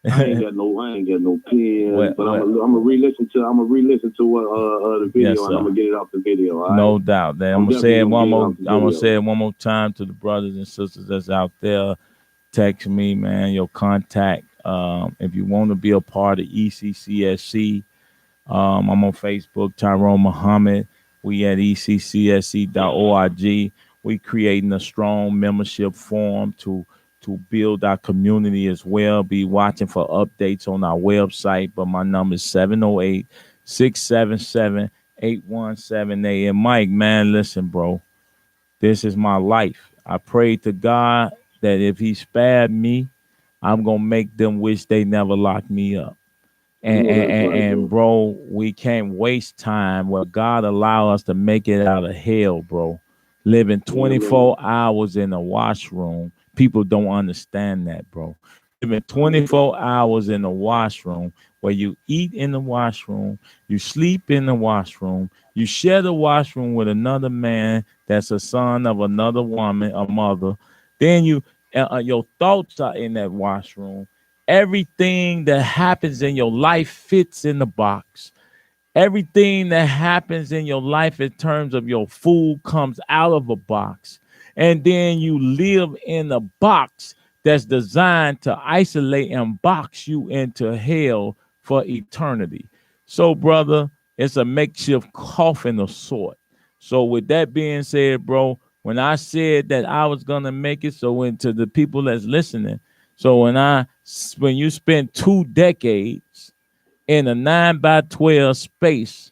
Speaker 6: I ain't got no pen, but I'm gonna re-listen to the video,
Speaker 1: yes,
Speaker 6: and I'm gonna get it off the video. All right?
Speaker 1: No doubt. Then I'm gonna say it one more. I'm gonna say it one more time to the brothers and sisters that's out there. Text me, man, your contact. If you want to be a part of ECCSC, I'm on Facebook, Tyrone Muhammad. We at ECCSC.org. We creating a strong membership forum to build our community as well. Be watching for updates on our website. But my number is 708-677-8178. And Mike, man, listen, bro. This is my life. I pray to God that if he spared me, I'm going to make them wish they never locked me up. And bro, we can't waste time where God allow us to make it out of hell, bro. Living 24 hours in a washroom. People don't understand that, bro. Living 24 hours in the washroom where you eat in the washroom, you sleep in the washroom, you share the washroom with another man that's a son of another woman, a mother. Then your thoughts are in that washroom. Everything that happens in your life fits in the box. Everything that happens in your life in terms of your food comes out of a box. And then you live in a box that's designed to isolate and box you into hell for eternity. So, brother, it's a makeshift coffin of sort. So with that being said, bro, when I said that I was going to make it, so into the people that's listening, so when you spend 2 decades in a 9x12 space,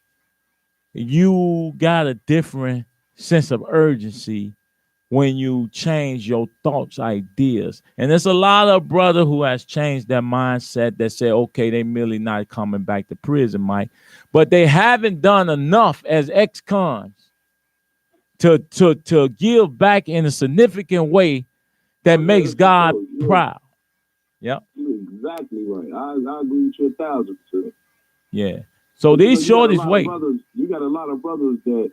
Speaker 1: you got a different sense of urgency when you change your thoughts, ideas. And there's a lot of brother who has changed their mindset that say, okay, they merely not coming back to prison, Mike, but they haven't done enough as ex-cons to give back in a significant way that makes God proud. Yep.
Speaker 6: You're exactly right. I agree with you 1,000%.
Speaker 1: Yeah. So these shorties wait.
Speaker 6: You got a lot of brothers that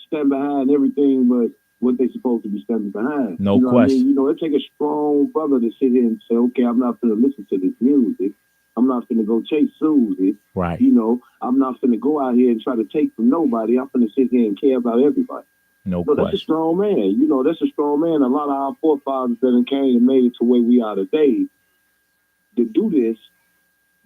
Speaker 6: stand behind everything but what they supposed to be standing behind.
Speaker 1: No
Speaker 6: you know
Speaker 1: question.
Speaker 6: I mean? You know, it take a strong brother to sit here and say, okay, I'm not going to listen to this music. I'm not going to go chase Susie.
Speaker 1: Right.
Speaker 6: You know, I'm not going to go out here and try to take from nobody. I'm going to sit here and care about everybody.
Speaker 1: No question.
Speaker 6: That's a strong man. You know, that's a strong man. A lot of our forefathers that came and made it to where we are today to do this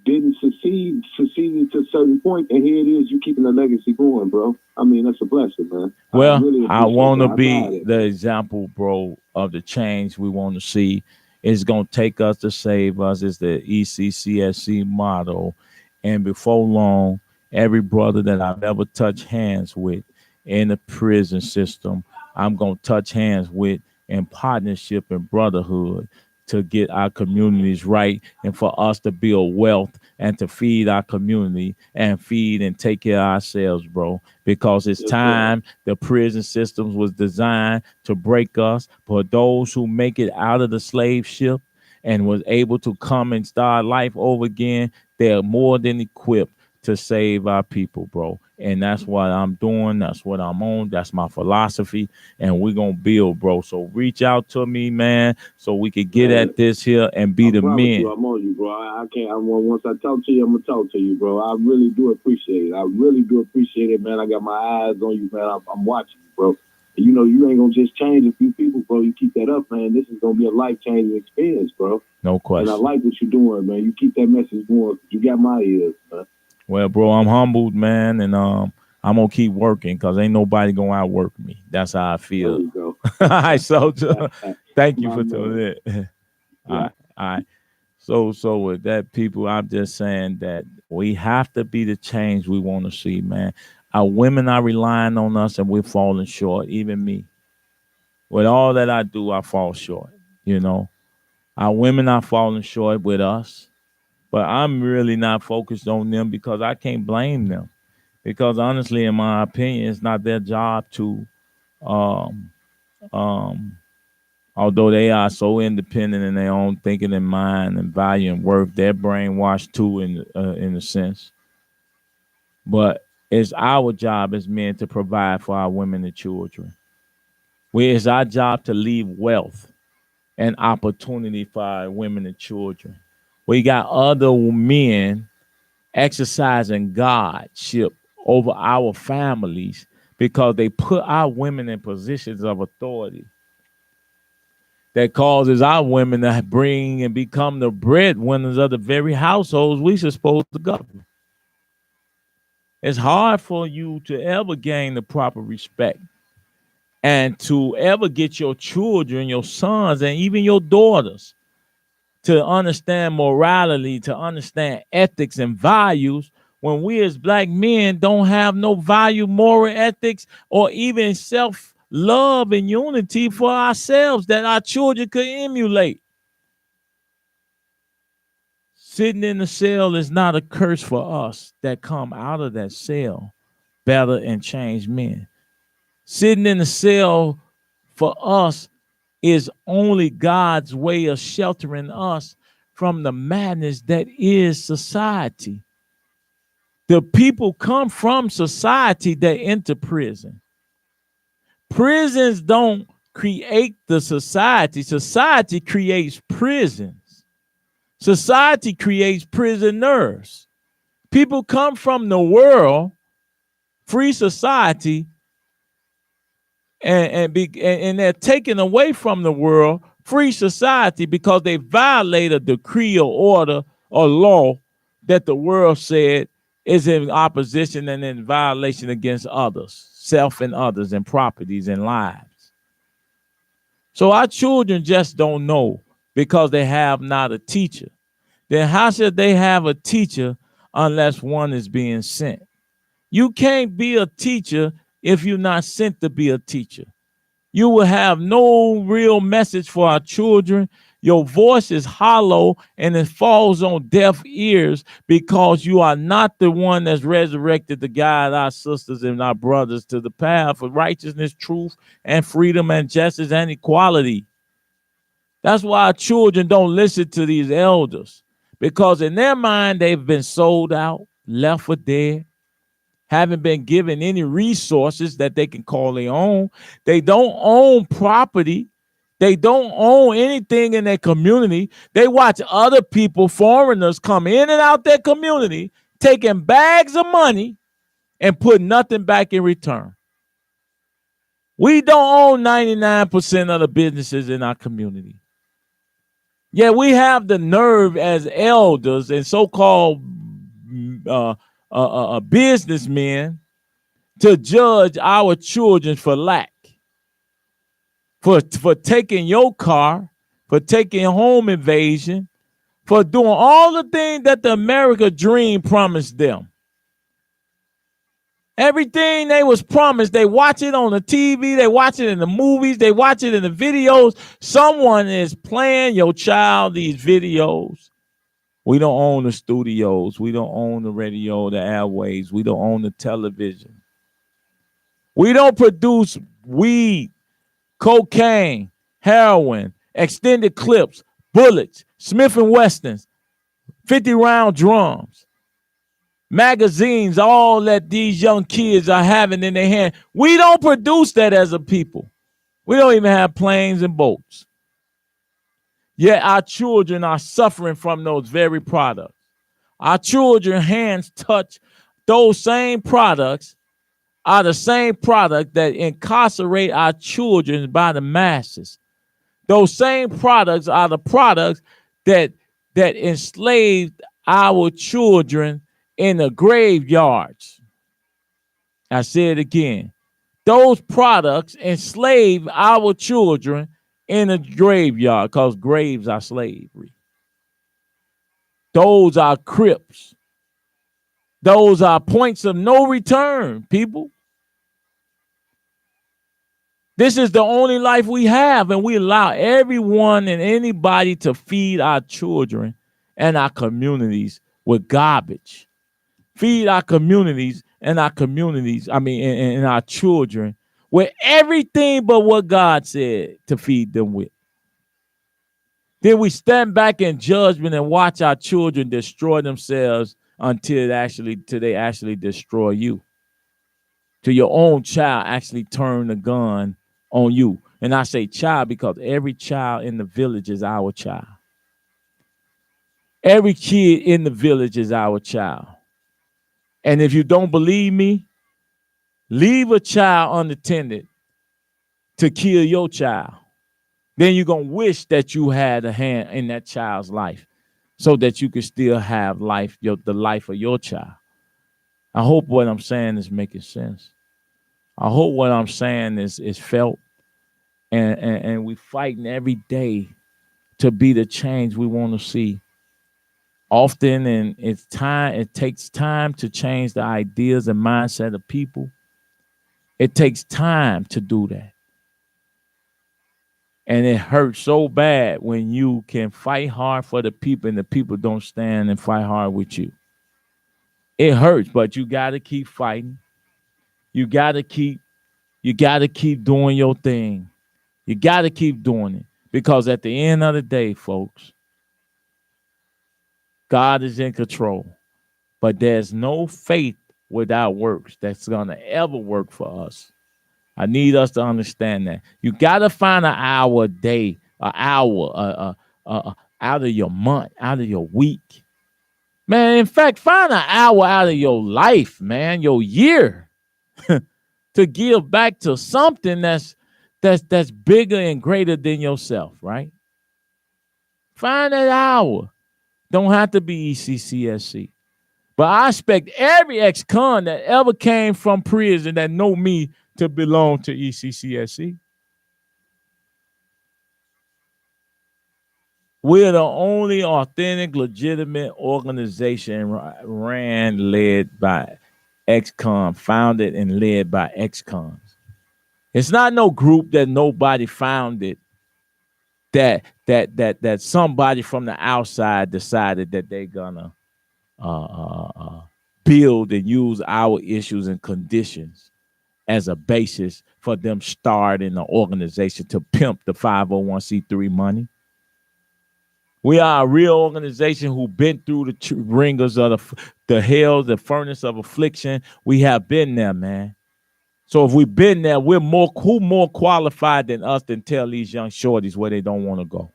Speaker 6: didn't succeeded to a certain point, and here it is, you keeping the legacy going, bro. I mean, that's a blessing, man.
Speaker 1: Well,
Speaker 6: really
Speaker 1: I want to be the example, bro, of the change we want to see. It's going to take us to save us. It's the ECCSC motto. And before long, every brother that I've ever touched hands with in the prison system, I'm going to touch hands with in partnership and brotherhood to get our communities right and for us to build wealth and to feed our community and feed and take care of ourselves, bro. Because it's time. The prison systems was designed to break us. For those who make it out of the slave ship and was able to come and start life over again, they're more than equipped to save our people, bro. And that's what I'm doing. That's what I'm on. That's my philosophy. And we're going to build, bro. So reach out to me, man, so we can get at this here and be the men.
Speaker 6: I'm on you, bro. I can't. Once I talk to you, I'm going to talk to you, bro. I really do appreciate it. I really do appreciate it, man. I got my eyes on you, man. I'm watching you, bro. And you know, you ain't going to just change a few people, bro. You keep that up, man. This is going to be a life-changing experience, bro.
Speaker 1: No question.
Speaker 6: And I like what you're doing, man. You keep that message going. You got my ears, man.
Speaker 1: Well, bro, I'm humbled, man, and I'm gonna keep working because ain't nobody gonna outwork me. That's how I feel.
Speaker 6: There you go.
Speaker 1: All right, so thank you for doing it. All right. So with that, people, I'm just saying that we have to be the change we want to see, man. Our women are relying on us, and we're falling short. Even me, with all that I do, I fall short. You know, our women are falling short with us. But I'm really not focused on them because I can't blame them. Because honestly, in my opinion, it's not their job to, although they are so independent in their own thinking and mind and value and worth, they're brainwashed too in a sense. But it's our job as men to provide for our women and children. It's our job to leave wealth and opportunity for our women and children. We got other men exercising godship over our families because they put our women in positions of authority. That causes our women to bring and become the breadwinners of the very households we supposed to govern. It's hard for you to ever gain the proper respect and to ever get your children, your sons, and even your daughters to understand morality, to understand ethics and values, when we as black men don't have no value, moral ethics, or even self-love and unity for ourselves that our children could emulate. Sitting in the cell is not a curse for us that come out of that cell better and changed men. Sitting in the cell for us is only God's way of sheltering us from the madness that is society. The people come from society that enter prison. Prisons don't create the society. Society creates prisons. Society creates prisoners. People come from the world, free society, and they're taken away from the world, free society, because they violate a decree or order or law that the world said is in opposition and in violation against others, self and others, and properties and lives. So our children just don't know because they have not a teacher. Then how should they have a teacher unless one is being sent? You can't be a teacher if you're not sent to be a teacher. You will have no real message for our children. Your voice is hollow and it falls on deaf ears because you are not the one that's resurrected to guide our sisters and our brothers to the path of righteousness, truth, and freedom and justice and equality. That's why our children don't listen to these elders, because in their mind, they've been sold out, left for dead, haven't been given any resources that they can call their own. They don't own property. They don't own anything in their community. They watch other people, foreigners, come in and out their community, taking bags of money and put nothing back in return. We don't own 99% of the businesses in our community. Yeah, we have the nerve as elders and so-called businessmen to judge our children for lack, for taking your car, for taking home invasion, for doing all the things that the America dream promised them. Everything they was promised, they watch it on the TV, they watch it in the movies, they watch it in the videos. Someone is playing your child these videos. We don't own the studios. We don't own the radio, the airwaves. We don't own the television. We don't produce weed, cocaine, heroin, extended clips, bullets, Smith & Wessons, 50-round drums, magazines, all that these young kids are having in their hand. We don't produce that as a people. We don't even have planes and boats. Yet our children are suffering from those very products. Our children's hands touch those same products, are the same product that incarcerate our children by the masses. Those same products are the products that enslaved our children in the graveyards. I say it again. Those products enslave our children in a graveyard, because graves are slavery. Those are crypts. Those are points of no return, people. This is the only life we have, and we allow everyone and anybody to feed our children and our communities with garbage. Feed our communities and our children with everything but what God said to feed them with. Then we stand back in judgment and watch our children destroy themselves until they actually destroy you. Till your own child actually turn the gun on you. And I say child because every child in the village is our child. Every kid in the village is our child. And if you don't believe me, leave a child unattended to kill your child. Then you're going to wish that you had a hand in that child's life so that you could still have life, the life of your child. I hope what I'm saying is making sense. I hope what I'm saying is felt. And we're fighting every day to be the change we want to see. Often, and it takes time to change the ideas and mindset of people. It takes time to do that. And it hurts so bad when you can fight hard for the people and the people don't stand and fight hard with you. It hurts, but you got to keep fighting. You got to keep doing your thing. You got to keep doing it, because at the end of the day, folks, God is in control, but there's no faith without works that's going to ever work for us. I need us to understand that. You got to find an hour a day, an hour out of your month, out of your week. Man, in fact, find an hour out of your life, man, your year, to give back to something that's bigger and greater than yourself, right? Find that hour. Don't have to be ECCSC. But I expect every ex-con that ever came from prison that know me to belong to ECCSC. We're the only authentic, legitimate organization led by ex-con, founded and led by ex-cons. It's not no group that nobody founded that somebody from the outside decided that they're gonna build and use our issues and conditions as a basis for them starting an organization to pimp the 501c3 money. We are a real organization who been through the ringers of the hell, the furnace of affliction. We have been there, man. So if we've been there, who more qualified than us to tell these young shorties where they don't want to go?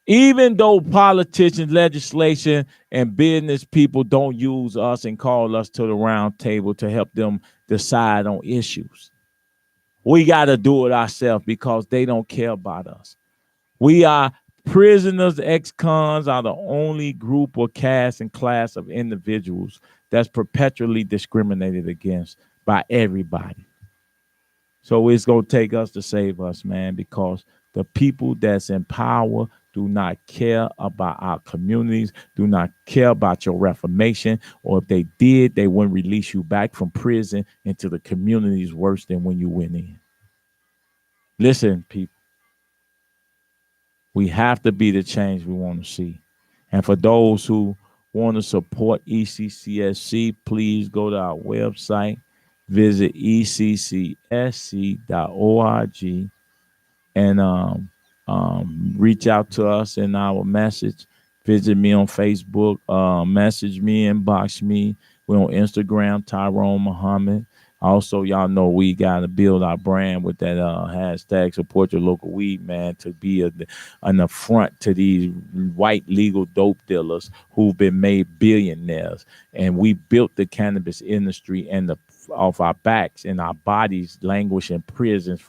Speaker 1: Even though politicians, legislation, and business people don't use us and call us to the round table to help them decide on issues, we got to do it ourselves because they don't care about us. We are prisoners. Ex-cons are the only group or caste and class of individuals that's perpetually discriminated against by everybody. So it's going to take us to save us, man, because the people that's in power do not care about our communities, do not care about your reformation, or if they did, they wouldn't release you back from prison into the communities worse than when you went in. Listen, people, we have to be the change we want to see. And for those who want to support ECCSC, please go to our website, visit ECCSC.org, and reach out to us in our message. Visit me on Facebook, message me, inbox me. We're on Instagram, Tyrone Muhammad. Also, y'all know we got to build our brand with that hashtag support your local weed man to be an affront to these white legal dope dealers who've been made billionaires. And we built the cannabis industry and off our backs and our bodies languish in prisons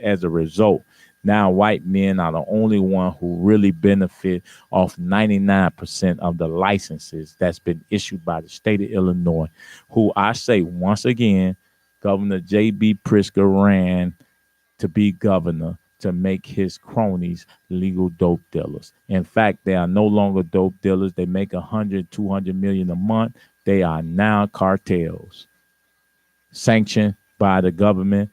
Speaker 1: as a result. Now white men are the only one who really benefit off 99% of the licenses that's been issued by the state of Illinois, who I say once again, Governor J.B. Pritzker ran to be governor to make his cronies legal dope dealers. In fact, they are no longer dope dealers. They make 100, 200 million a month. They are now cartels sanctioned by the government,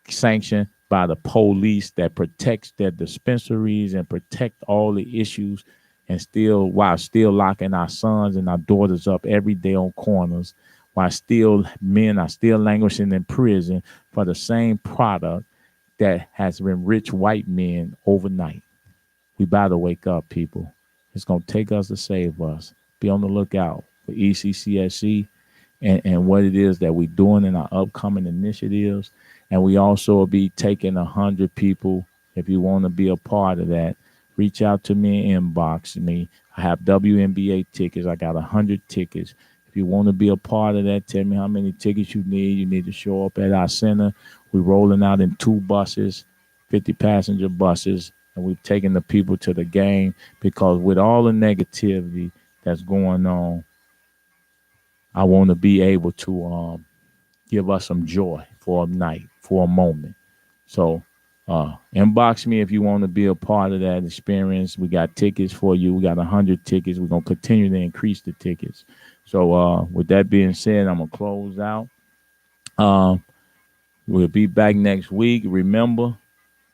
Speaker 1: sanctioned by the police that protects their dispensaries and protect all the issues, and while still locking our sons and our daughters up every day on corners, while men are still languishing in prison for the same product that has enriched white men overnight. We about to wake up, people. It's going to take us to save us. Be on the lookout for ECCSC and what it is that we're doing in our upcoming initiatives. And we also will be taking 100 people. If you want to be a part of that, reach out to me and inbox me. I have WNBA tickets. I got 100 tickets. If you want to be a part of that, tell me how many tickets you need. You need to show up at our center. We're rolling out in 2 buses, 50-passenger buses, and we've taken the people to the game because with all the negativity that's going on, I want to be able to give us some joy for a night, for a moment. So inbox me if you want to be a part of that experience. We got tickets for you. We got 100 tickets. We're going to continue to increase the tickets. So with that being said, I'm going to close out. We'll be back next week. Remember,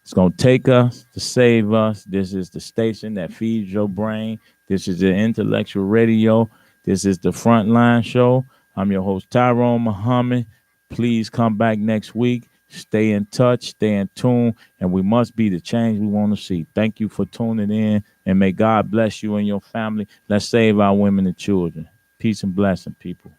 Speaker 1: it's going to take us to save us. This is the station that feeds your brain. This is the Intellectual Radio. This is the Frontline Show. I'm your host, Tyrone Muhammad. Please come back next week. Stay in touch, stay in tune, and we must be the change we want to see. Thank you for tuning in, and may God bless you and your family. Let's save our women and children. Peace and blessing, people.